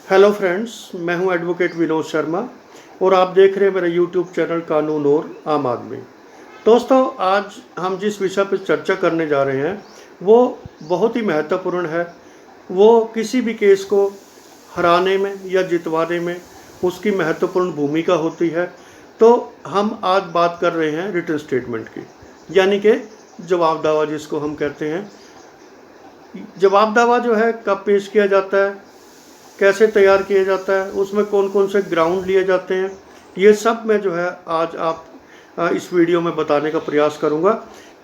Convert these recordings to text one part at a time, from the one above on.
Hello friends, मैं हूं advocate Vinod Sharma और आप देख रहे हैं मेरा यूट्यूब चैनल कानून और आम आदमी। दोस्तों, आज हम जिस विषय पर चर्चा करने जा रहे हैं वो बहुत ही महत्वपूर्ण है। वो किसी भी केस को हराने में या जितवाने में उसकी महत्वपूर्ण भूमिका होती है। तो हम आज बात कर रहे हैं रिटन स्टेटमेंट की, यानी कि जवाब दावा जिसको हम कहते हैं। जवाब दावा जो है कब पेश किया जाता है, कैसे तैयार किया जाता है, उसमें कौन कौन से ग्राउंड लिए जाते हैं, ये सब मैं जो है आज आप इस वीडियो में बताने का प्रयास करूंगा।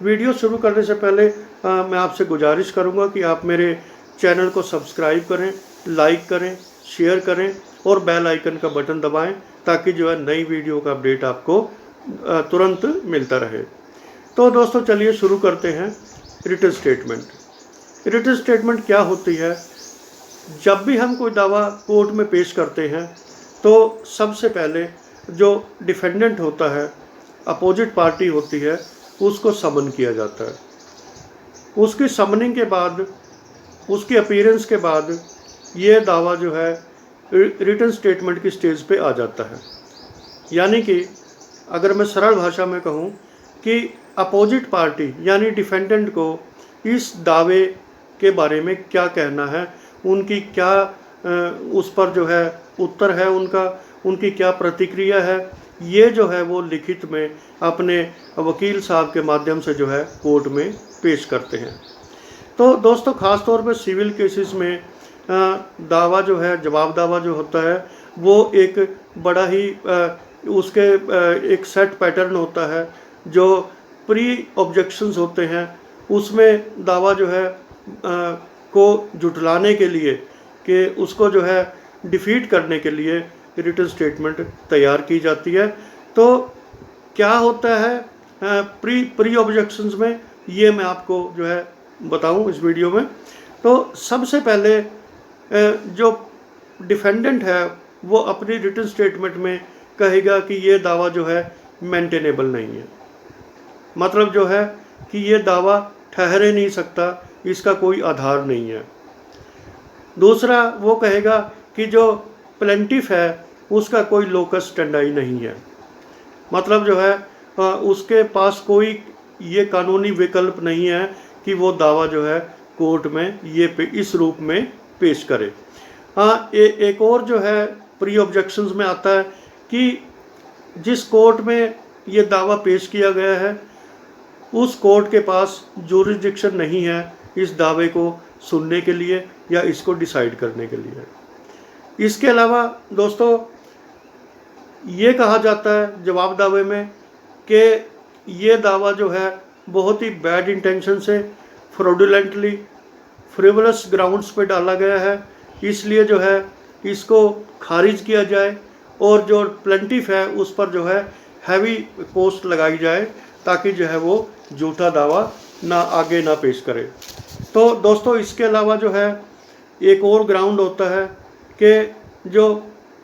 वीडियो शुरू करने से पहले मैं आपसे गुजारिश करूंगा कि आप मेरे चैनल को सब्सक्राइब करें, लाइक करें, शेयर करें और बेल आइकन का बटन दबाएं ताकि जो है नई वीडियो का अपडेट आपको तुरंत मिलता रहे। तो दोस्तों, चलिए शुरू करते हैं। Written statement. रिटन स्टेटमेंट क्या होती है? जब भी हम कोई दावा कोर्ट में पेश करते हैं तो सबसे पहले जो डिफेंडेंट होता है, अपोजिट पार्टी होती है, उसको समन किया जाता है। उसकी समनिंग के बाद, उसकी अपीयरेंस के बाद ये दावा जो है रिटन स्टेटमेंट की स्टेज पे आ जाता है। यानी कि अगर मैं सरल भाषा में कहूँ कि अपोजिट पार्टी यानी डिफेंडेंट को इस दावे के बारे में क्या कहना है, उनकी क्या उस पर जो है उत्तर है, उनकी क्या प्रतिक्रिया है, ये जो है वो लिखित में अपने वकील साहब के माध्यम से जो है कोर्ट में पेश करते हैं। तो दोस्तों, ख़ास तौर पर सिविल केसेस में दावा जो है, जवाब दावा जो होता है वो एक बड़ा ही उसके एक सेट पैटर्न होता है। जो प्री ऑब्जेक्शंस होते हैं उसमें दावा जो है को जुटलाने के लिए, कि उसको जो है डिफीट करने के लिए रिटन स्टेटमेंट तैयार की जाती है। तो क्या होता है प्री ऑब्जेक्शंस में, ये मैं आपको जो है बताऊं इस वीडियो में। तो सबसे पहले जो डिफेंडेंट है वो अपनी रिटन स्टेटमेंट में कहेगा कि ये दावा जो है मेंटेनेबल नहीं है, मतलब जो है कि ये दावा ठहरे नहीं सकता, इसका कोई आधार नहीं है। दूसरा, वो कहेगा कि जो प्लेंटिफ है उसका कोई लोकस स्टैंडाई नहीं है, मतलब जो है उसके पास कोई ये कानूनी विकल्प नहीं है कि वो दावा जो है कोर्ट में ये इस रूप में पेश करे। एक और जो है प्री ऑब्जेक्शंस में आता है कि जिस कोर्ट में ये दावा पेश किया गया है उस कोर्ट के पास जुरिस्डिक्शन नहीं है इस दावे को सुनने के लिए या इसको डिसाइड करने के लिए। इसके अलावा दोस्तों, ये कहा जाता है जवाब दावे में कि ये दावा जो है बहुत ही बैड इंटेंशन से, फ्रॉडुलेंटली, फ्रिवलस ग्राउंड्स पे डाला गया है, इसलिए जो है इसको खारिज किया जाए और जो प्लेंटिफ है उस पर जो है हैवी पोस्ट लगाई जाए ताकि जो है वो झूठा दावा आगे ना पेश करे। तो दोस्तों, इसके अलावा जो है एक और ग्राउंड होता है कि जो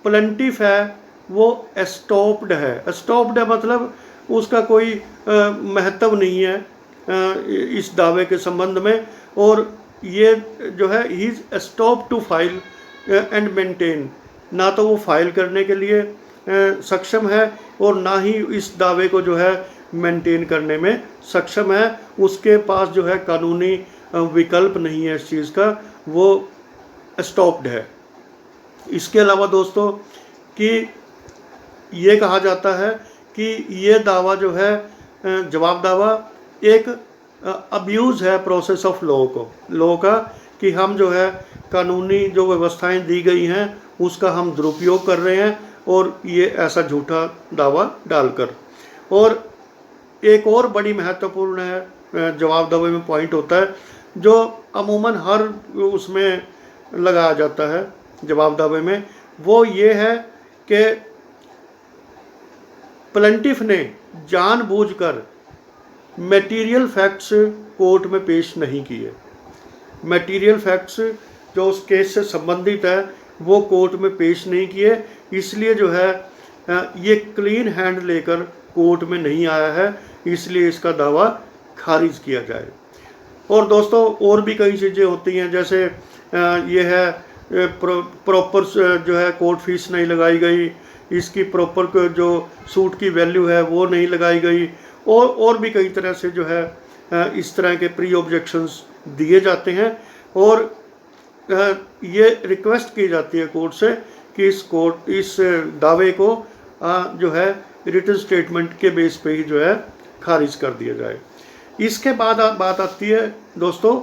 प्लेंटिफ है वो एस्टॉप्ड है। एस्टॉप्ड है मतलब उसका कोई महत्व नहीं है इस दावे के संबंध में, और ये जो है he is estop to file and maintain, ना तो वो फाइल करने के लिए सक्षम है और ना ही इस दावे को जो है मेंटेन करने में सक्षम है। उसके पास जो है कानूनी विकल्प नहीं है इस चीज़ का, वो स्टॉप्ड है। इसके अलावा दोस्तों कि ये कहा जाता है कि ये दावा जो है जवाब दावा एक अब्यूज़ है प्रोसेस ऑफ लॉ का, कि हम जो है कानूनी जो व्यवस्थाएं दी गई हैं उसका हम दुरुपयोग कर रहे हैं और ये ऐसा झूठा दावा डालकर। और एक और बड़ी महत्वपूर्ण है जवाब दावे में पॉइंट होता है जो अमूमन हर उसमें लगाया जाता है जवाब दावे में, वो ये है कि प्लेंटिफ ने जानबूझकर मटेरियल फैक्ट्स कोर्ट में पेश नहीं किए। मटेरियल फैक्ट्स जो उस केस से संबंधित है वो कोर्ट में पेश नहीं किए, इसलिए जो है ये क्लीन हैंड लेकर कोर्ट में नहीं आया है, इसलिए इसका दावा खारिज किया जाए। और दोस्तों, और भी कई चीज़ें होती हैं, जैसे ये है प्रॉपर जो है कोर्ट फीस नहीं लगाई गई, इसकी प्रॉपर जो सूट की वैल्यू है वो नहीं लगाई गई, और भी कई तरह से जो है इस तरह के प्री ऑब्जेक्शंस दिए जाते हैं। और ये रिक्वेस्ट की जाती है कोर्ट से कि इस दावे को जो है रिटन स्टेटमेंट के बेस पे ही जो है खारिज कर दिया जाए। इसके बाद बात आती है दोस्तों,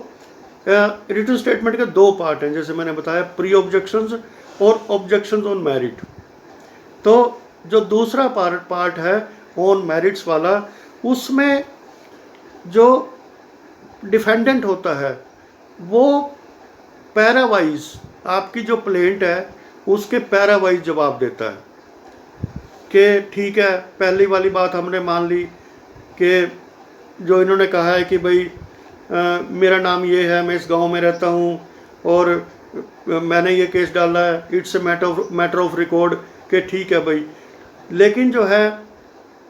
रिटन स्टेटमेंट के दो पार्ट हैं, जैसे मैंने बताया, प्री ऑब्जेक्शंस और ऑब्जेक्शंस ऑन मेरिट। तो जो दूसरा पार्ट है ऑन मेरिट्स वाला, उसमें जो डिफेंडेंट होता है वो पैरावाइज आपकी जो प्लेंट है उसके पैरावाइज जवाब देता है कि ठीक है, पहली वाली बात हमने मान ली कि जो इन्होंने कहा है कि भाई मेरा नाम ये है, मैं इस गांव में रहता हूँ और मैंने ये केस डाला है, it's a matter of record, कि ठीक है भाई। लेकिन जो है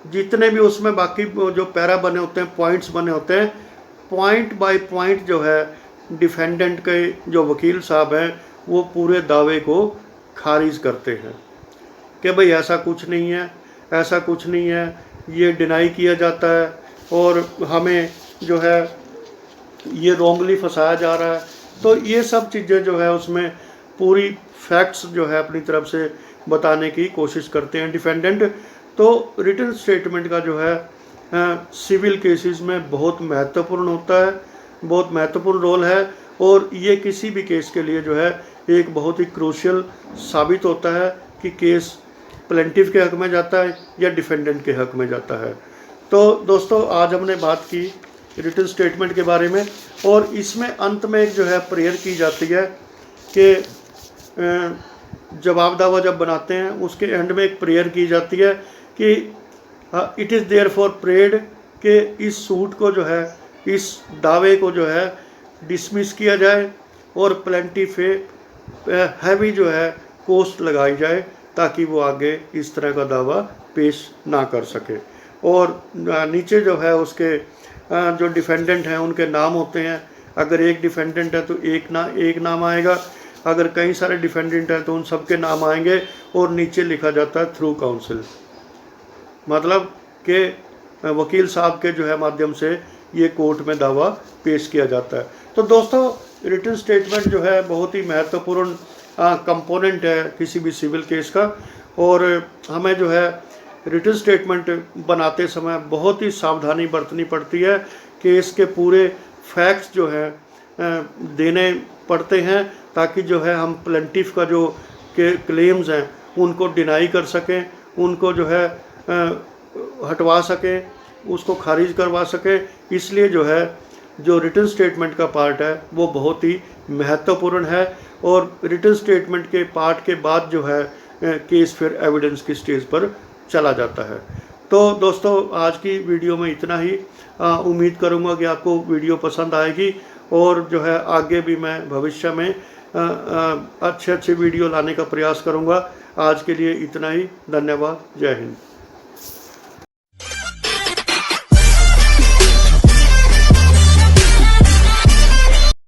जितने भी उसमें बाकी जो पैरा बने होते हैं, पॉइंट्स बने होते हैं, पॉइंट बाय पॉइंट जो है डिफेंडेंट के जो वकील साहब हैं वो पूरे दावे को खारिज करते हैं कि भाई ऐसा कुछ नहीं है, ऐसा कुछ नहीं है, ये डिनाई किया जाता है और हमें जो है ये रॉन्गली फंसाया जा रहा है। तो ये सब चीज़ें जो है उसमें पूरी फैक्ट्स जो है अपनी तरफ से बताने की कोशिश करते हैं डिफेंडेंट। तो रिटन स्टेटमेंट का जो है सिविल केसेस में बहुत महत्वपूर्ण होता है, बहुत महत्वपूर्ण रोल है, और ये किसी भी केस के लिए जो है एक बहुत ही क्रूशियल साबित होता है कि केस प्लेंटिफ के हक में जाता है या डिफेंडेंट के हक में जाता है। तो दोस्तों आज हमने बात की रिटन स्टेटमेंट के बारे में, और इसमें अंत में एक जो है प्रेयर की जाती है कि जवाब दावा जब बनाते हैं उसके एंड में एक प्रेयर की जाती है कि इट इज़ देयर फॉर प्रेड कि इस सूट को जो है, इस दावे को जो है डिसमिस किया जाए और प्लेंटिफ हैवी जो है कॉस्ट लगाई जाए ताकि वो आगे इस तरह का दावा पेश ना कर सके। और नीचे जो है उसके जो डिफेंडेंट हैं उनके नाम होते हैं। अगर एक डिफेंडेंट है तो एक नाम आएगा, अगर कई सारे डिफेंडेंट हैं तो उन सब के नाम आएंगे, और नीचे लिखा जाता है थ्रू काउंसिल, मतलब कि वकील साहब के जो है माध्यम से ये कोर्ट में दावा पेश किया जाता है। तो दोस्तों रिटन स्टेटमेंट जो है बहुत ही महत्वपूर्ण कंपोनेंट है किसी भी सिविल केस का, और हमें जो है रिटन स्टेटमेंट बनाते समय बहुत ही सावधानी बरतनी पड़ती है कि इसके पूरे फैक्ट्स जो है देने पड़ते हैं ताकि जो है हम प्लेंटिफ का जो के क्लेम्स हैं उनको डिनाई कर सकें, उनको जो है हटवा सकें, उसको खारिज करवा सकें। इसलिए जो है जो रिटन स्टेटमेंट का पार्ट है वो बहुत ही महत्वपूर्ण है, और रिटन स्टेटमेंट के पार्ट के बाद जो है केस फिर एविडेंस की स्टेज पर चला जाता है। तो दोस्तों आज की वीडियो में इतना ही। उम्मीद करूंगा कि आपको वीडियो पसंद आएगी, और जो है आगे भी मैं भविष्य में अच्छे वीडियो लाने का प्रयास करूंगा। आज के लिए इतना ही। धन्यवाद। जय हिंद।